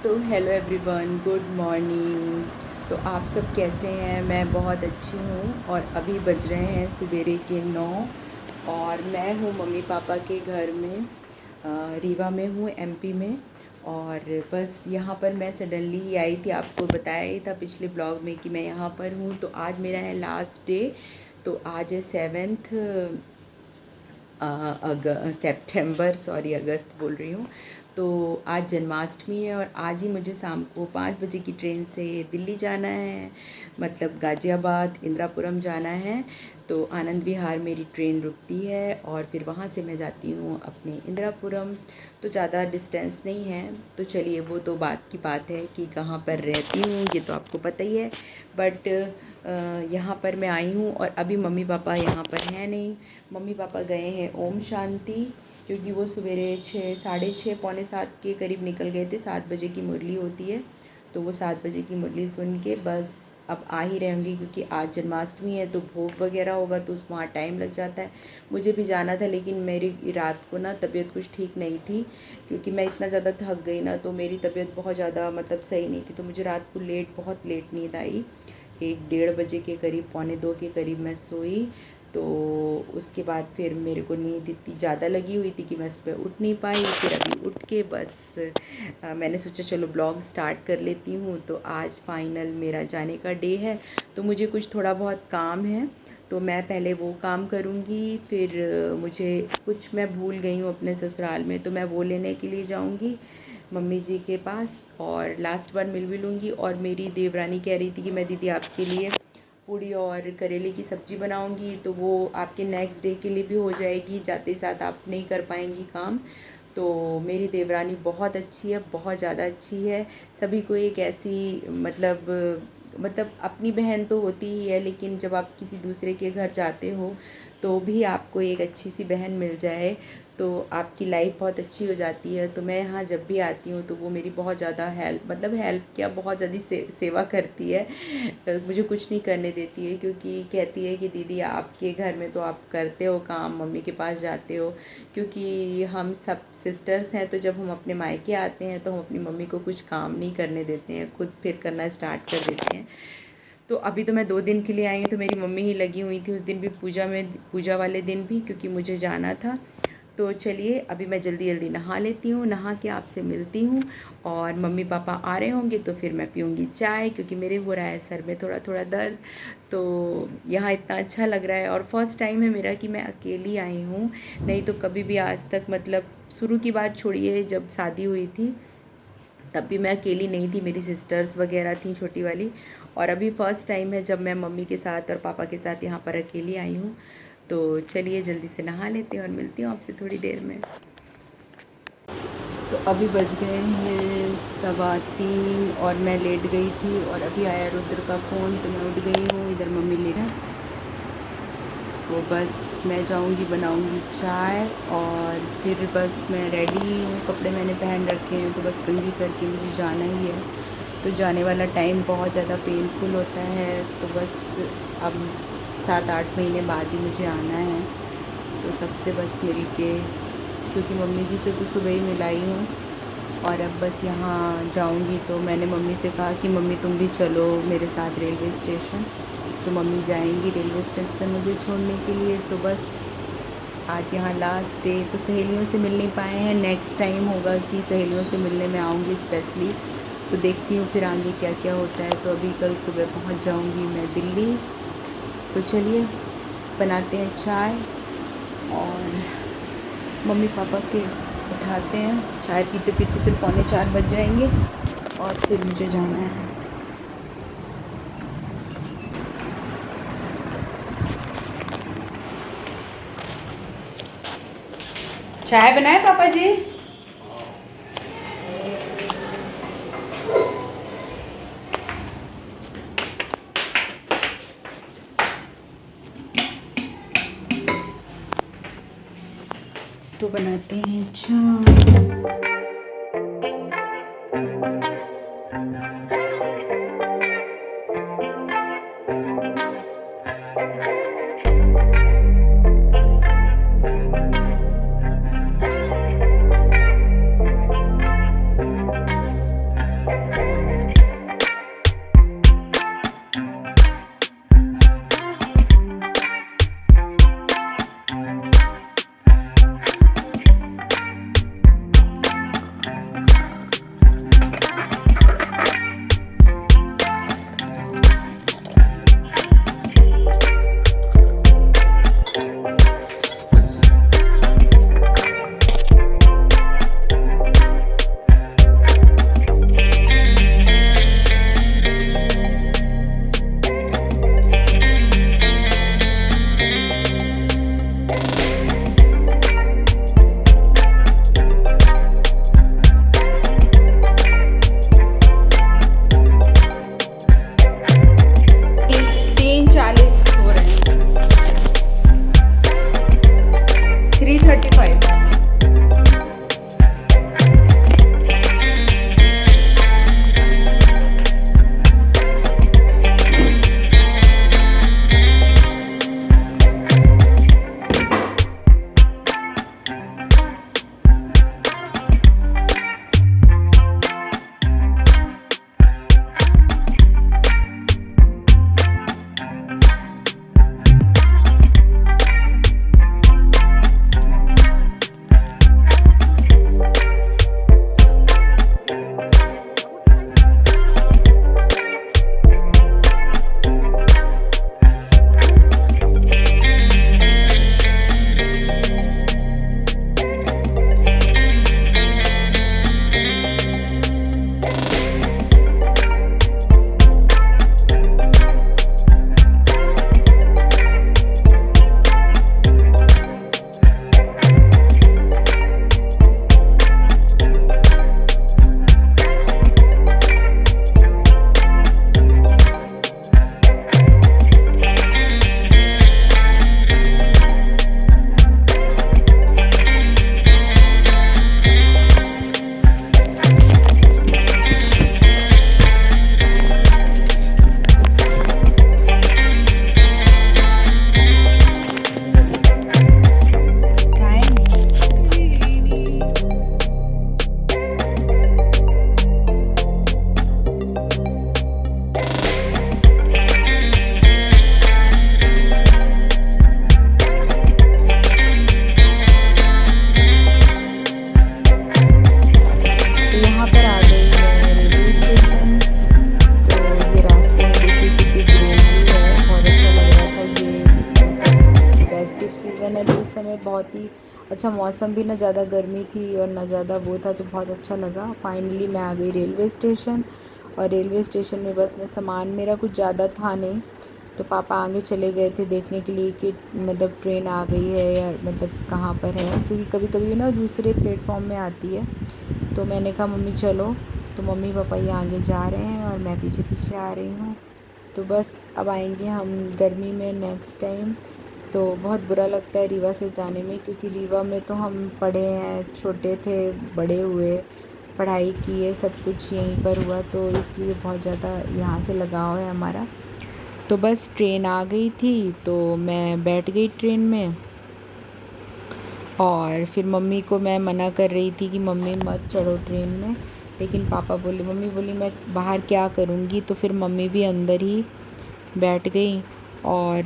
तो hello everyone, good morning. तो आप सब कैसे हैं? मैं बहुत अच्छी हूँ। और अभी बज रहे हैं सवेरे के 9 और मैं हूँ मम्मी पापा के घर में, रीवा में हूँ, एमपी में। और बस यहाँ पर मैं सडनली ही आई थी, आपको बताया ही था पिछले ब्लॉग में कि मैं यहाँ पर हूँ। तो आज मेरा है लास्ट डे। तो आज है 7 सितंबर, सॉरी अगस्त बोल रही हूँ। तो आज जन्माष्टमी है और आज ही मुझे शाम को 5 बजे की ट्रेन से दिल्ली जाना है, मतलब गाज़ियाबाद इंदिरापुरम जाना है। तो आनंद विहार मेरी ट्रेन रुकती है और फिर वहाँ से मैं जाती हूँ अपने इंदिरापुरम। तो ज़्यादा डिस्टेंस नहीं है। तो चलिए, वो तो बात की बात है कि कहाँ पर रहती हूँ ये तो आपको पता ही है। बट यहाँ पर मैं आई हूँ और अभी मम्मी पापा यहाँ पर हैं नहीं। मम्मी पापा गए हैं ओम शांति, क्योंकि वो सवेरे 6, साढ़े 6, पौने 7 के करीब निकल गए थे। 7 बजे की मुरली होती है, तो वो 7 बजे की मुरली सुन के बस अब आ ही रहे होंगे, क्योंकि आज जन्माष्टमी है तो भोग वगैरह होगा तो उस वहाँ टाइम लग जाता है। मुझे भी जाना था, लेकिन मेरी रात को ना तबीयत कुछ ठीक नहीं थी, क्योंकि मैं इतना ज़्यादा थक गई ना, तो मेरी तबीयत बहुत ज़्यादा मतलब सही नहीं थी। तो मुझे रात को बहुत लेट नींद आई। 1 डेढ़ बजे के करीब, पौने 2 के करीब मैं सोई। तो उसके बाद फिर मेरे को नींद इतनी ज़्यादा लगी हुई थी कि मैं सुबह उठ नहीं पाई। फिर अभी उठ के बस मैंने सोचा चलो ब्लॉग स्टार्ट कर लेती हूँ। तो आज फाइनल मेरा जाने का डे है, तो मुझे कुछ थोड़ा बहुत काम है, तो मैं पहले वो काम करूँगी। फिर मुझे कुछ मैं भूल गई हूँ अपने ससुराल में, तो मैं वो लेने के लिए जाऊँगी मम्मी जी के पास, और लास्ट बार मिल भी लूँगी। और मेरी देवरानी कह रही थी कि मैं दीदी आपके लिए पूड़ी और करेले की सब्ज़ी बनाऊँगी, तो वो आपके नेक्स्ट डे के लिए भी हो जाएगी, जाते साथ आप नहीं कर पाएंगी काम। तो मेरी देवरानी बहुत अच्छी है, बहुत ज़्यादा अच्छी है। सभी को एक ऐसी मतलब अपनी बहन तो होती ही है, लेकिन जब आप किसी दूसरे के घर जाते हो तो भी आपको एक अच्छी सी बहन मिल जाए तो आपकी लाइफ बहुत अच्छी हो जाती है। तो मैं यहाँ जब भी आती हूँ तो वो मेरी बहुत ज़्यादा हेल्प क्या, बहुत ज़्यादा सेवा करती है। मुझे कुछ नहीं करने देती है, क्योंकि कहती है कि दीदी आपके घर में तो आप करते हो काम, मम्मी के पास जाते हो। क्योंकि हम सब सिस्टर्स हैं, तो जब हम अपने मायके आते हैं तो हम अपनी मम्मी को कुछ काम नहीं करने देते हैं, खुद फिर करना स्टार्ट कर देते हैं। तो अभी तो मैं 2 दिन के लिए आई हूँ, तो मेरी मम्मी ही लगी हुई थी उस दिन भी, पूजा वाले दिन भी, क्योंकि मुझे जाना था। तो चलिए अभी मैं जल्दी जल्दी नहा लेती हूँ, नहा के आपसे मिलती हूँ। और मम्मी पापा आ रहे होंगे तो फिर मैं पीऊँगी चाय, क्योंकि मेरे हो रहा है सर में थोड़ा थोड़ा दर्द। तो यहाँ इतना अच्छा लग रहा है, और फर्स्ट टाइम है मेरा कि मैं अकेली आई हूँ। नहीं तो कभी भी आज तक, मतलब शुरू की बात छोड़िए, जब शादी हुई थी तब भी मैं अकेली नहीं थी, मेरी सिस्टर्स वगैरह थी छोटी वाली। और अभी फ़र्स्ट टाइम है जब मैं मम्मी के साथ और पापा के साथ यहाँ पर अकेली आई हूँ। तो चलिए जल्दी से नहा लेते हैं और मिलती हूँ आपसे थोड़ी देर में। तो अभी बज गए हैं 3:15 और मैं लेट गई थी, और अभी आया रुद्र का फ़ोन तो मैं उठ गई हूँ। इधर मम्मी लेट है, तो बस मैं जाऊंगी, बनाऊंगी चाय, और फिर बस मैं रेडी हूँ, कपड़े मैंने पहन रखे हैं, तो बस कंघी करके मुझे जाना ही है। तो जाने वाला टाइम बहुत ज़्यादा पेनफुल होता है, तो बस अब 7-8 महीने बाद ही मुझे आना है। तो सबसे बस मिल के, क्योंकि मम्मी जी से तो सुबह ही मिलाई हूँ, और अब बस यहाँ जाऊँगी। तो मैंने मम्मी से कहा कि मम्मी तुम भी चलो मेरे साथ रेलवे स्टेशन। तो मम्मी जाएंगी रेलवे स्टेशन मुझे छोड़ने के लिए। तो बस आज यहाँ लास्ट डे, तो सहेलियों से मिल नहीं पाए हैं, नेक्स्ट टाइम होगा कि सहेलियों से मिलने में आऊँगी स्पेशली। तो देखती हूँ फिर आगे क्या क्या होता है। तो अभी कल सुबह पहुँच जाऊँगी मैं दिल्ली। तो चलिए बनाते हैं चाय, और मम्मी पापा के उठाते हैं, चाय पीते पीते फिर 3:45 बज जाएंगे, और फिर मुझे जाना है। चाय बनाए पापा जी? तो बनाते हैं चाय। बहुत ही अच्छा मौसम भी, ना ज़्यादा गर्मी थी और ना ज़्यादा वो था, तो बहुत अच्छा लगा। फाइनली मैं आ गई रेलवे स्टेशन, और रेलवे स्टेशन में बस मैं सामान मेरा कुछ ज़्यादा था नहीं, तो पापा आगे चले गए थे देखने के लिए कि मतलब ट्रेन आ गई है या मतलब कहाँ पर है, क्योंकि कभी कभी ना दूसरे प्लेटफॉर्म में आती है। तो मैंने कहा मम्मी चलो, तो मम्मी पापा ये आगे जा रहे हैं और मैं पीछे पीछे आ रही हूँ। तो बस अब आएंगे हम गर्मी में नेक्स्ट टाइम। तो बहुत बुरा लगता है रीवा से जाने में, क्योंकि रीवा में तो हम पढ़े हैं, छोटे थे बड़े हुए, पढ़ाई की है, सब कुछ यहीं पर हुआ, तो इसलिए बहुत ज़्यादा यहाँ से लगाव है हमारा। तो बस ट्रेन आ गई थी, तो मैं बैठ गई ट्रेन में, और फिर मम्मी को मैं मना कर रही थी कि मम्मी मत चढ़ो ट्रेन में, लेकिन पापा बोले, मम्मी बोली मैं बाहर क्या करूँगी, तो फिर मम्मी भी अंदर ही बैठ गई। और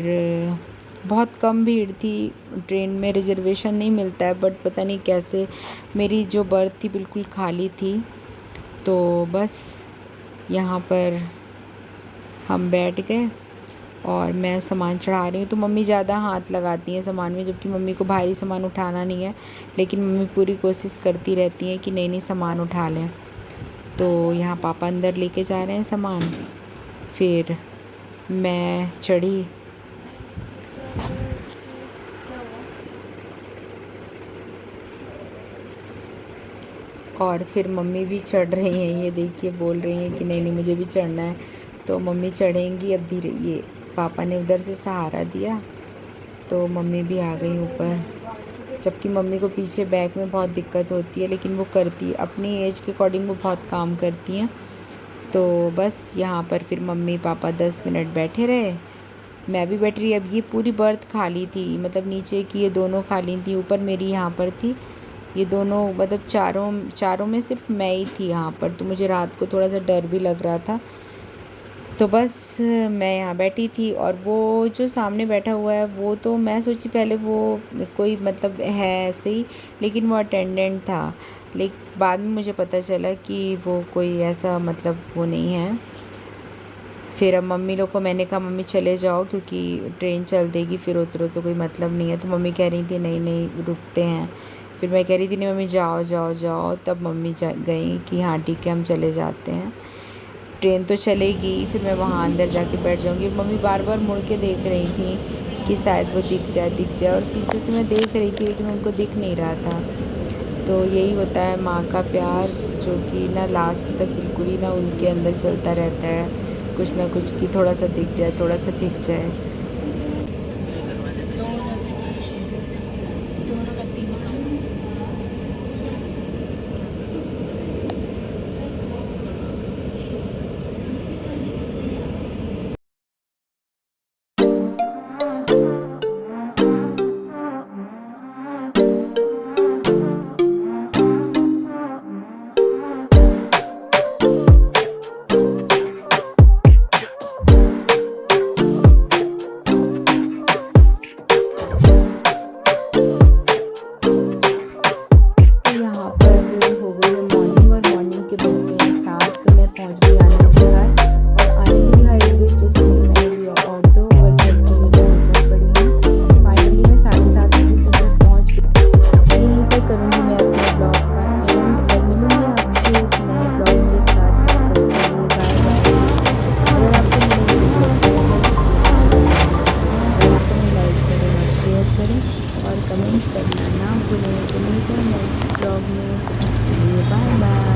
बहुत कम भीड़ थी ट्रेन में, रिजर्वेशन नहीं मिलता है, बट पता नहीं कैसे मेरी जो बर्थ थी बिल्कुल खाली थी। तो बस यहाँ पर हम बैठ गए और मैं सामान चढ़ा रही हूँ, तो मम्मी ज़्यादा हाथ लगाती हैं सामान में, जबकि मम्मी को भारी सामान उठाना नहीं है, लेकिन मम्मी पूरी कोशिश करती रहती हैं कि नहीं नहीं सामान उठा लें। तो यहाँ पापा अंदर लेके जा रहे हैं सामान, फिर मैं चढ़ी। और फिर मम्मी भी चढ़ रही हैं, ये देखिए बोल रही हैं कि नहीं नहीं मुझे भी चढ़ना है, तो मम्मी चढ़ेंगी अब धीरे। ये पापा ने उधर से सहारा दिया, तो मम्मी भी आ गई ऊपर, जबकि मम्मी को पीछे बैक में बहुत दिक्कत होती है, लेकिन वो करती अपनी एज के अकॉर्डिंग, वो बहुत काम करती हैं। तो बस यहाँ पर फिर मम्मी पापा 10 मिनट बैठे रहे, मैं भी बैठ रही। अब ये पूरी बर्थ खाली थी, मतलब नीचे की ये दोनों खाली थी, ऊपर मेरी यहाँ पर थी, ये दोनों मतलब चारों में सिर्फ मैं ही थी यहाँ पर। तो मुझे रात को थोड़ा सा डर भी लग रहा था। तो बस मैं यहाँ बैठी थी, और वो जो सामने बैठा हुआ है वो तो मैं सोची पहले वो कोई मतलब है ऐसे ही, लेकिन वो अटेंडेंट था। लेकिन बाद में मुझे पता चला कि वो कोई ऐसा मतलब वो नहीं है। फिर अब मम्मी लोग को मैंने कहा मम्मी चले जाओ, क्योंकि ट्रेन चल देगी, फिर उतरो तो कोई मतलब नहीं है। तो मम्मी कह रही थी नहीं नहीं रुकते हैं। फिर मैं कह रही थी नहीं मम्मी जाओ जाओ जाओ, तब मम्मी गई कि हाँ ठीक है हम चले जाते हैं, ट्रेन तो चलेगी, फिर मैं वहाँ अंदर जाके बैठ जाऊँगी। मम्मी बार बार मुड़ के देख रही थी कि शायद वो दिख जाए, और शीशे से मैं देख रही थी लेकिन उनको दिख नहीं रहा था। तो यही होता है माँ का प्यार, जो कि ना लास्ट तक बिल्कुल ही ना उनके अंदर चलता रहता है, कुछ ना कुछ कि थोड़ा सा दिख जाए, थोड़ा सा दिख जाए। और कमेंट करना ना भूलें। तो मिलते हैं नेक्स्ट ब्लॉग में, तब तक के लिए बाय बाय।